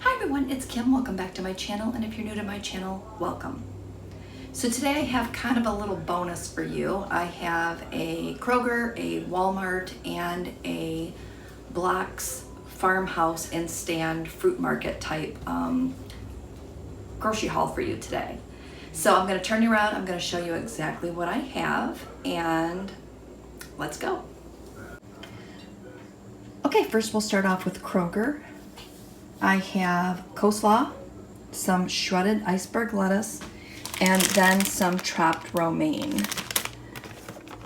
Hi everyone, it's Kim. Welcome back to my channel, and if you're new to my channel, welcome. So today I have kind of a little bonus for you. I have a Kroger, a Walmart, and a Block's farmhouse and stand fruit market type grocery haul for you today. So I'm going to turn you around, I'm going to show you exactly what I have, and let's go. Okay, first we'll start off with Kroger. I have coleslaw, some shredded iceberg lettuce, and then some chopped romaine.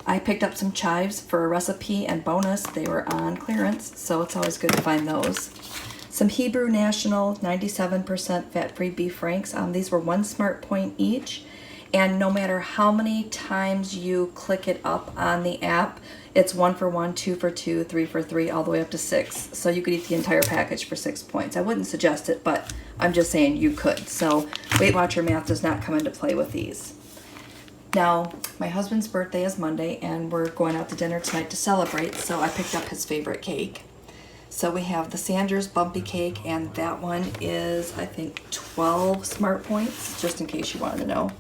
I picked up some chives for a recipe and bonus. They were on clearance, so it's always good to find those. Some Hebrew National 97% fat-free beef franks. These were one SmartPoint each, and no matter how many times you click it up on the app, it's 1 for 1, 2 for 2, 3 for 3, all the way up to 6. So you could eat the entire package for 6 points. I wouldn't suggest it, but I'm just saying you could. So Weight Watcher math does not come into play with these. Now, my husband's birthday is Monday, and we're going out to dinner tonight to celebrate, so I picked up his favorite cake. So we have the Sanders Bumpy Cake, and that one is, I think, 12 SmartPoints, just in case you wanted to know.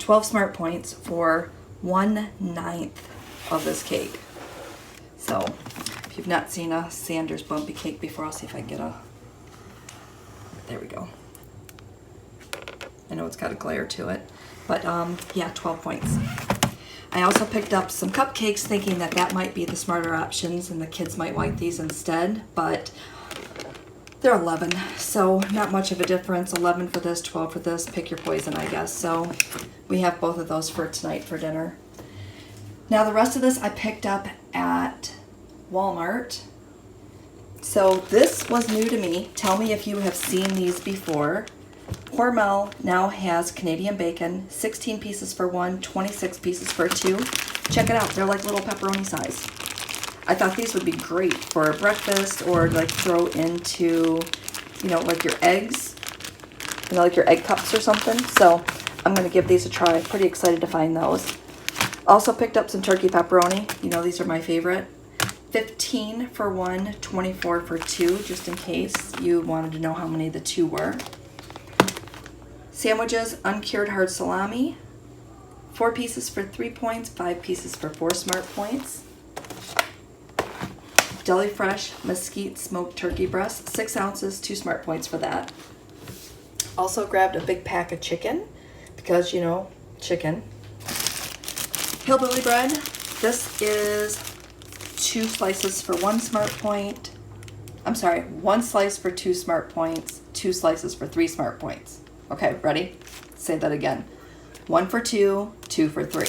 12 SmartPoints for 1/9 of this cake. So if you've not seen a Sanders Bumpy Cake before, I'll see if I can get a, there we go. I know it's got a glare to it, but yeah, 12 points. I also picked up some cupcakes thinking that that might be the smarter options and the kids might like these instead, but they're 11, so not much of a difference. 11 for this, 12 for this, pick your poison, I guess. So we have both of those for tonight for dinner. Now the rest of this I picked up at Walmart. So this was new to me. Tell me if you have seen these before. Hormel now has Canadian bacon, 16 pieces for 1, 26 pieces for 2. Check it out, they're like little pepperoni size. I thought these would be great for breakfast or like throw into, you know, like your eggs, you know, like your egg cups or something. So I'm gonna give these a try. Pretty excited to find those. Also picked up some turkey pepperoni. You know, these are my favorite. 15 for 1, 24 for 2, just in case you wanted to know how many the 2 were. Sandwiches, uncured hard salami, 4 pieces for 3 points, 5 pieces for 4 SmartPoints. Deli Fresh mesquite smoked turkey breast, 6 ounces, 2 SmartPoints for that. Also grabbed a big pack of chicken because, you know, chicken. Hillbilly bread, this is 2 slices for 1 SmartPoint. I'm sorry, 1 slice for 2 SmartPoints, 2 slices for 3 SmartPoints. Okay, ready? Say that again. 1 for 2, 2 for 3.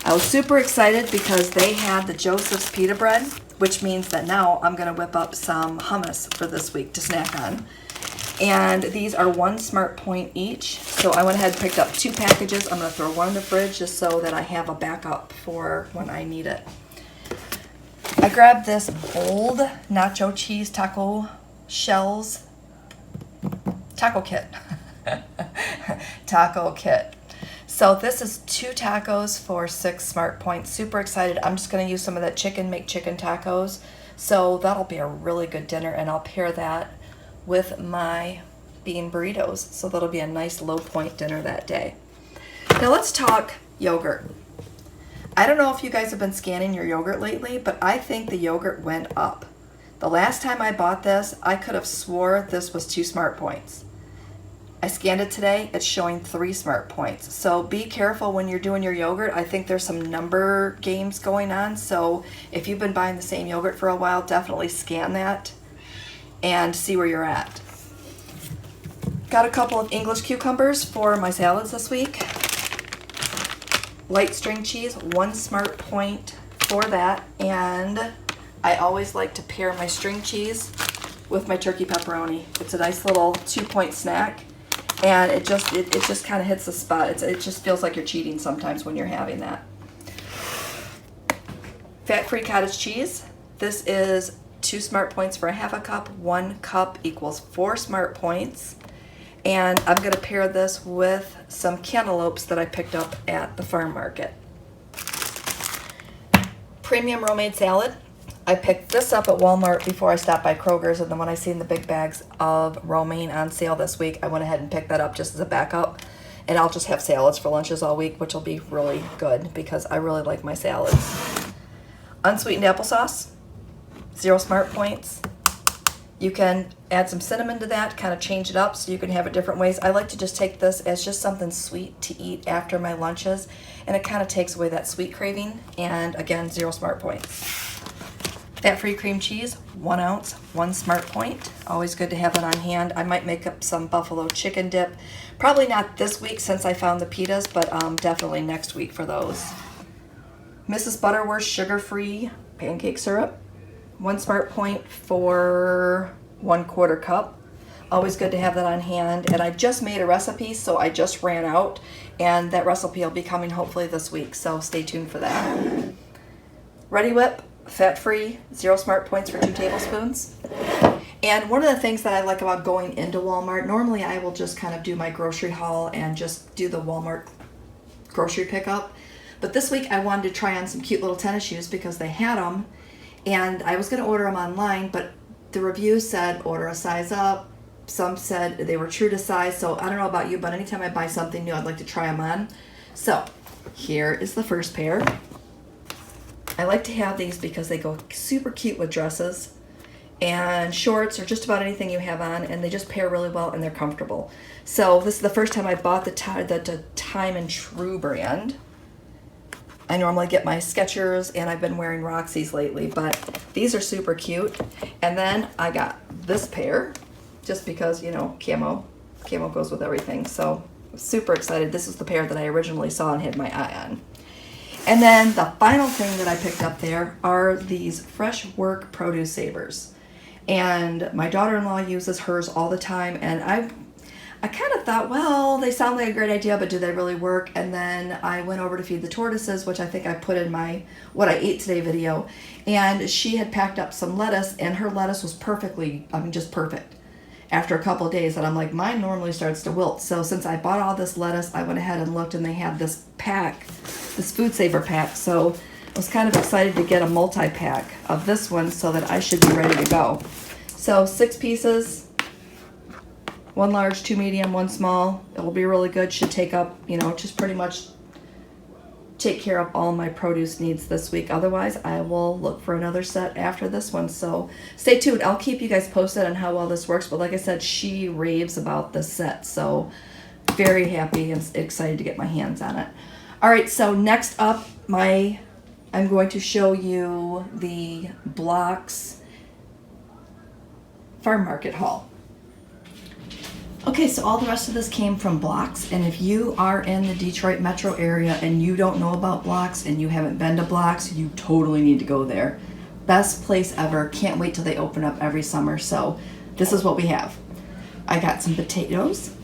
I was super excited because they had the Joseph's pita bread, which means that now I'm gonna whip up some hummus for this week to snack on. And these are 1 SmartPoint each. So I went ahead and picked up 2 packages. I'm gonna throw 1 in the fridge just so that I have a backup for when I need it. I grabbed this old nacho cheese taco shells taco kit. Taco kit. So this is 2 tacos for 6 SmartPoints. Super excited. I'm just going to use some of that chicken, make chicken tacos. So that'll be a really good dinner, and I'll pair that with my bean burritos. So that'll be a nice low point dinner that day. Now let's talk yogurt. I don't know if you guys have been scanning your yogurt lately, but I think the yogurt went up. The last time I bought this, I could have swore this was 2 SmartPoints. I scanned it today, it's showing 3 SmartPoints. So be careful when you're doing your yogurt. I think there's some number games going on. So if you've been buying the same yogurt for a while, definitely scan that and see where you're at. Got a couple of English cucumbers for my salads this week. Light string cheese, 1 SmartPoint for that. And I always like to pair my string cheese with my turkey pepperoni. It's a nice little 2-point snack, and it just kind of hits the spot. It just feels like you're cheating sometimes when you're having that. Fat-free cottage cheese. This is 2 SmartPoints for a half a cup. 1 cup equals 4 SmartPoints. And I'm going to pair this with some cantaloupes that I picked up at the farm market. Premium romaine salad, I picked this up at Walmart before I stopped by Kroger's, and then when I seen the big bags of romaine on sale this week, I went ahead and picked that up just as a backup. And I'll just have salads for lunches all week, which will be really good because I really like my salads. Unsweetened applesauce, 0 SmartPoints. You can add some cinnamon to that, kind of change it up so you can have it different ways. I like to just take this as just something sweet to eat after my lunches, and it kind of takes away that sweet craving. And again, 0 SmartPoints. Fat-free cream cheese, 1 ounce, 1 SmartPoint. Always good to have it on hand. I might make up some buffalo chicken dip. Probably not this week since I found the pitas, but definitely next week for those. Mrs. Butterworth's sugar-free pancake syrup, 1 SmartPoint for 1/4 cup. Always good to have that on hand. And I just made a recipe, so I just ran out, and that recipe will be coming hopefully this week, so stay tuned for that. Ready Whip, fat-free, 0 SmartPoints for 2 tablespoons. And one of the things that I like about going into Walmart, normally I will just kind of do my grocery haul and just do the Walmart grocery pickup. But this week I wanted to try on some cute little tennis shoes because they had them. And I was going to order them online, but the reviews said order a size up. Some said they were true to size. So I don't know about you, but anytime I buy something new, I'd like to try them on. So here is the first pair. I like to have these because they go super cute with dresses and shorts or just about anything you have on, and they just pair really well and they're comfortable. So this is the first time I bought the Time and True brand. I normally get my Skechers, and I've been wearing Roxy's lately, but these are super cute. And then I got this pair just because, you know, camo goes with everything. So I'm super excited. This is the pair that I originally saw and had my eye on. And then the final thing that I picked up there are these Fresh Work Produce Savers. And my daughter-in-law uses hers all the time, and I kind of thought, well, they sound like a great idea, but do they really work? And then I went over to feed the tortoises, which I think I put in my what I ate today video, and she had packed up some lettuce, and her lettuce was just perfect after a couple of days. And I'm like, mine normally starts to wilt. So since I bought all this lettuce, I went ahead and looked, and they had this pack, this Food Saver pack. So I was kind of excited to get a multi-pack of this one so that I should be ready to go. So 6 pieces, 1 large, 2 medium, 1 small. It will be really good. Should take up, just pretty much take care of all my produce needs this week. Otherwise, I will look for another set after this one. So stay tuned. I'll keep you guys posted on how well this works. But like I said, she raves about this set. So very happy and excited to get my hands on it. All right, so next up, I'm going to show you the Blocks Farm Market haul. Okay, so all the rest of this came from Blocks, and if you are in the Detroit metro area and you don't know about Blocks and you haven't been to Blocks, you totally need to go there. Best place ever. Can't wait till they open up every summer. So this is what we have. I got some potatoes,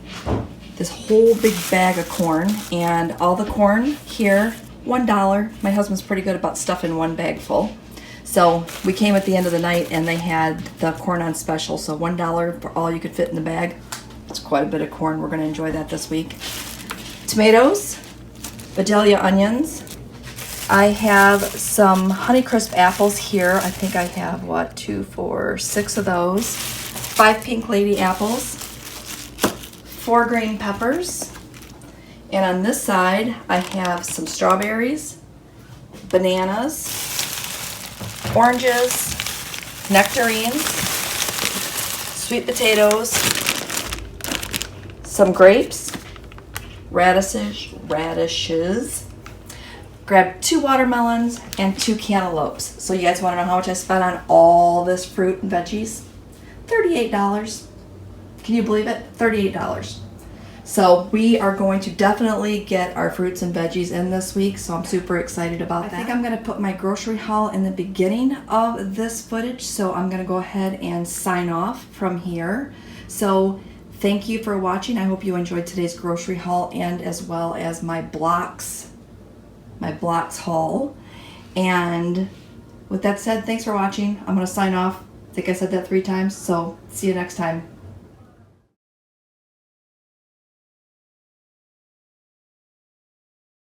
this whole big bag of corn, and all the corn here, $1. My husband's pretty good about stuffing 1 bag full. So we came at the end of the night and they had the corn on special, so $1 for all you could fit in the bag. It's quite a bit of corn. We're going to enjoy that this week. Tomatoes, Vidalia onions. I have some Honeycrisp apples here. I think I have, 2, 4, 6 of those. 5 Pink Lady apples. 4 green peppers. And on this side, I have some strawberries, bananas, oranges, nectarines, sweet potatoes, some grapes, radishes. Grabbed 2 watermelons and 2 cantaloupes. So you guys want to know how much I spent on all this fruit and veggies? $38. Can you believe it? $38. So we are going to definitely get our fruits and veggies in this week, so I'm super excited about that. I think I'm going to put my grocery haul in the beginning of this footage, so I'm going to go ahead and sign off from here. So thank you for watching. I hope you enjoyed today's grocery haul and as well as my Blocks haul. And with that said, thanks for watching. I'm going to sign off. I think I said that 3 times, so see you next time.